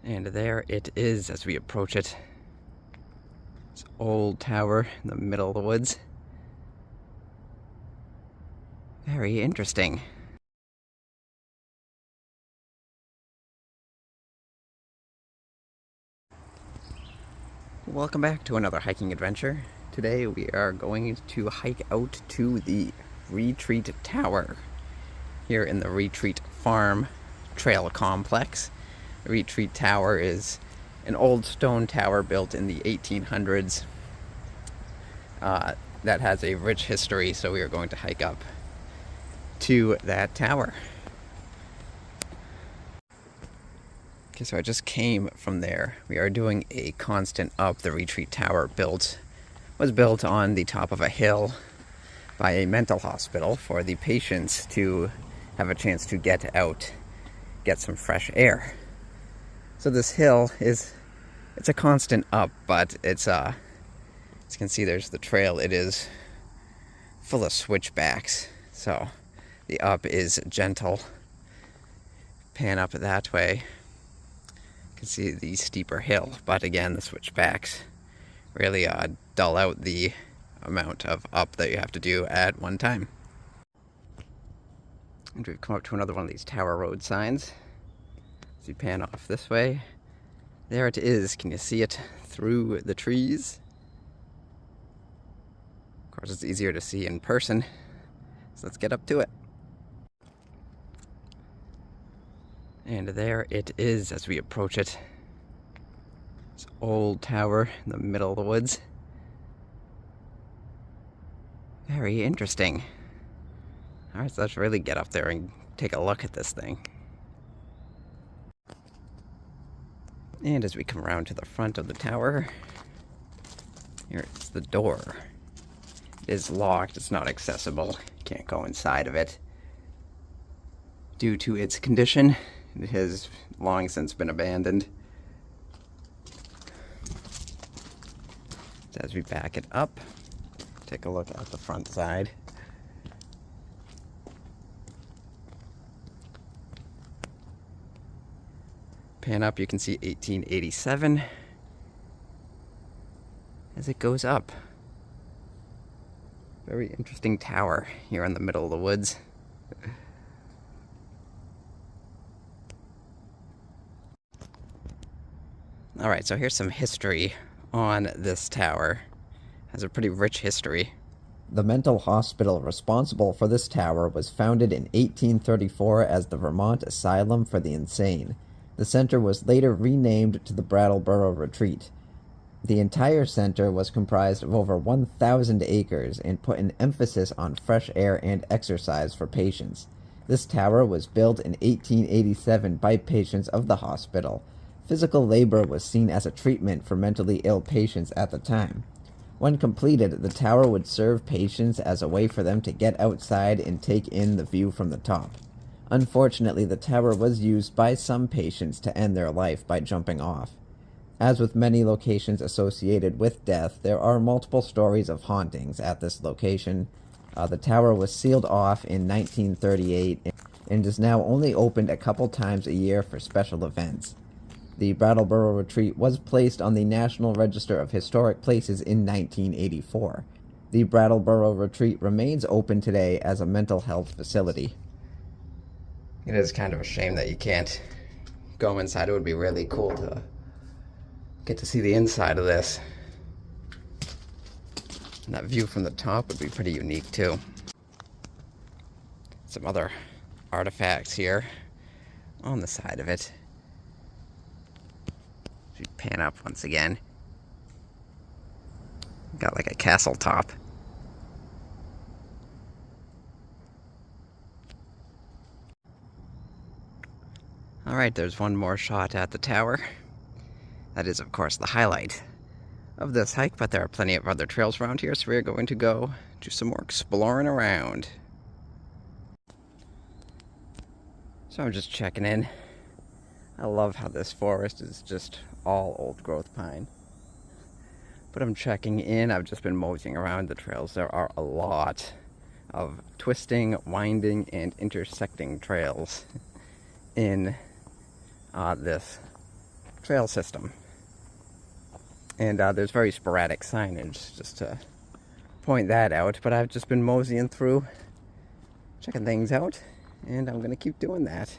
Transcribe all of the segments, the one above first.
And there it is as we approach it. This old tower in the middle of the woods. Very interesting. Welcome back to another hiking adventure. Today we are going to hike out to the Retreat Tower here in the Retreat Farm Trail Complex. The Retreat Tower is an old stone tower built in the 1800s that has a rich history, so we are going to hike up to that tower. Okay, so I just came from there. We are doing a constant up. The Retreat Tower was built on the top of a hill by a mental hospital for the patients to have a chance to get out, get some fresh air. So this hill it's a constant up, but it's as you can see, there's the trail. It is full of switchbacks, so the up is gentle. Pan up that way, you can see the steeper hill, but again, the switchbacks really dull out the amount of up that you have to do at one time. And we've come up to another one of these tower road signs. As you pan off this way, there it is. Can you see it through the trees? Of course, it's easier to see in person, so let's get up to it. And there it is as we approach it. This old tower in the middle of the woods. Very interesting. Alright, so let's really get up there and take a look at this thing. And as we come around to the front of the tower, here's the door. It is locked, it's not accessible. You can't go inside of it. Due to its condition, it has long since been abandoned. So as we back it up, take a look at the front side. Pan up, you can see 1887 as it goes up. Very interesting tower here in the middle of the woods. Alright, so here's some history on this tower. It has a pretty rich history. The mental hospital responsible for this tower was founded in 1834 as the Vermont Asylum for the Insane. The center was later renamed to the Brattleboro Retreat. The entire center was comprised of over 1,000 acres and put an emphasis on fresh air and exercise for patients. This tower was built in 1887 by patients of the hospital. Physical labor was seen as a treatment for mentally ill patients at the time. When completed, the tower would serve patients as a way for them to get outside and take in the view from the top. Unfortunately, the tower was used by some patients to end their life by jumping off. As with many locations associated with death, there are multiple stories of hauntings at this location. The tower was sealed off in 1938 and is now only opened a couple times a year for special events. The Brattleboro Retreat was placed on the National Register of Historic Places in 1984. The Brattleboro Retreat remains open today as a mental health facility. It is kind of a shame that you can't go inside. It would be really cool to get to see the inside of this. And that view from the top would be pretty unique too. Some other artifacts here on the side of it. If you pan up once again, got like a castle top. Alright, there's one more shot at the tower. That is, of course, the highlight of this hike, but there are plenty of other trails around here, so we're going to go do some more exploring around. So I'm just checking in. I love how this forest is just all old growth pine. But I'm checking in. I've just been moseying around the trails. There are a lot of twisting, winding, and intersecting trails in this trail system. And there's very sporadic signage, just to point that out. But I've just been moseying through, checking things out, and I'm going to keep doing that.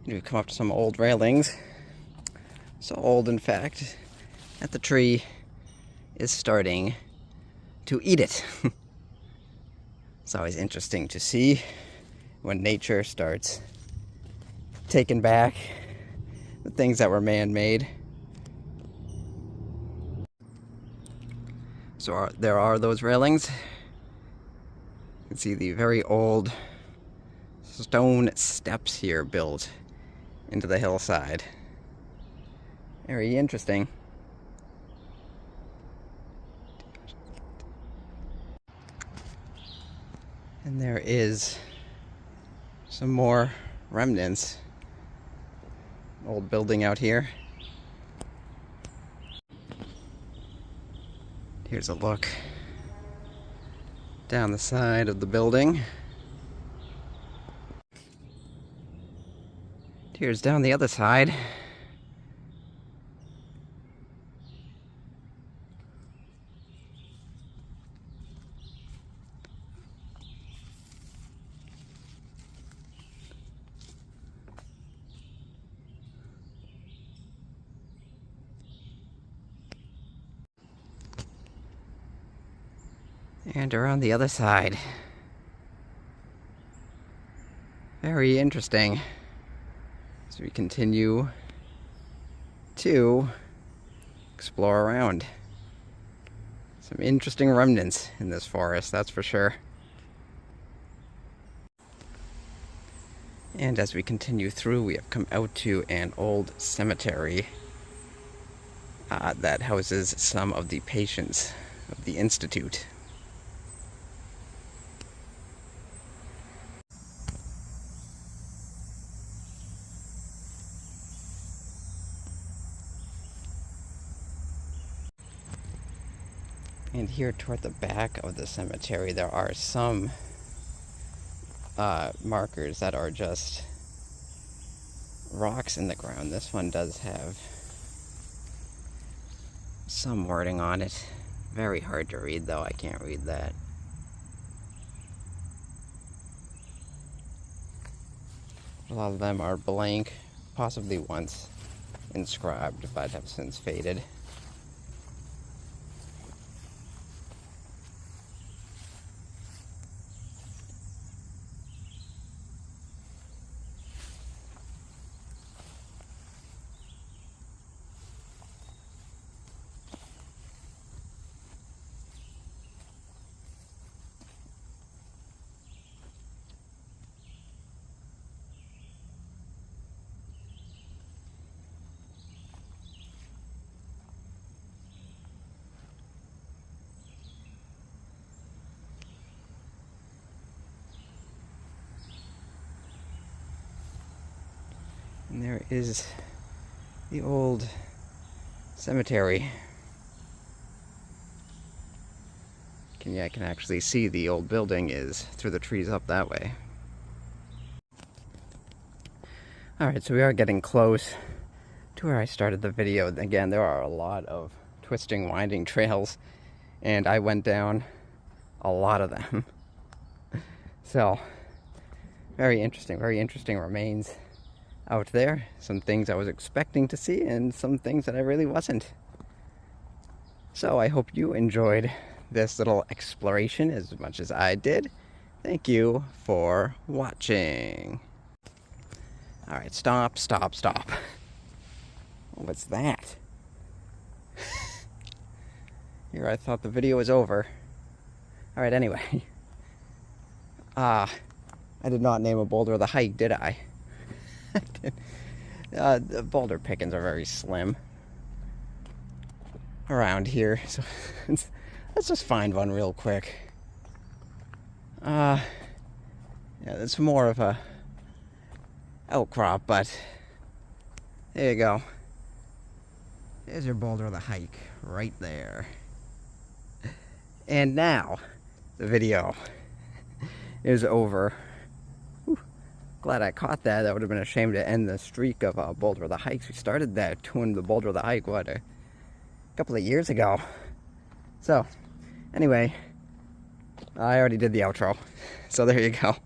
We've come up to some old railings. So old, in fact, that the tree is starting to eat it. It's always interesting to see when nature starts taking back the things that were man-made. So there are those railings. You can see the very old stone steps here built into the hillside. Very interesting. And there is some more remnants. Old building out here. Here's a look down the side of the building. Here's down the other side. And around the other side. Very interesting. As we continue to explore around. Some interesting remnants in this forest, that's for sure. And as we continue through, we have come out to an old cemetery that houses some of the patients of the Institute. And here toward the back of the cemetery, there are some markers that are just rocks in the ground. This one does have some wording on it. Very hard to read, though. I can't read that. A lot of them are blank, possibly once inscribed, but have since faded. And there is the old cemetery. I can actually see the old building is through the trees up that way. Alright, so we are getting close to where I started the video. Again, there are a lot of twisting, winding trails, and I went down a lot of them. So, very interesting remains out there. Some things I was expecting to see and some things that I really wasn't. So I hope you enjoyed this little exploration as much as I did. Thank you for watching. Alright, stop. What's that? Here, I thought the video was over. Alright, anyway. I did not name a boulder the hike, did I? The boulder pickings are very slim around here, so let's just find one real quick. Yeah, it's more of a outcrop, but there you go. There's your boulder the hike right there. And now the video is over. Whew. Glad I caught that. That would have been a shame to end the streak of Boulder the hikes. We started that doing the Boulder the hike, what, a couple of years ago. So, anyway, I already did the outro. So there you go.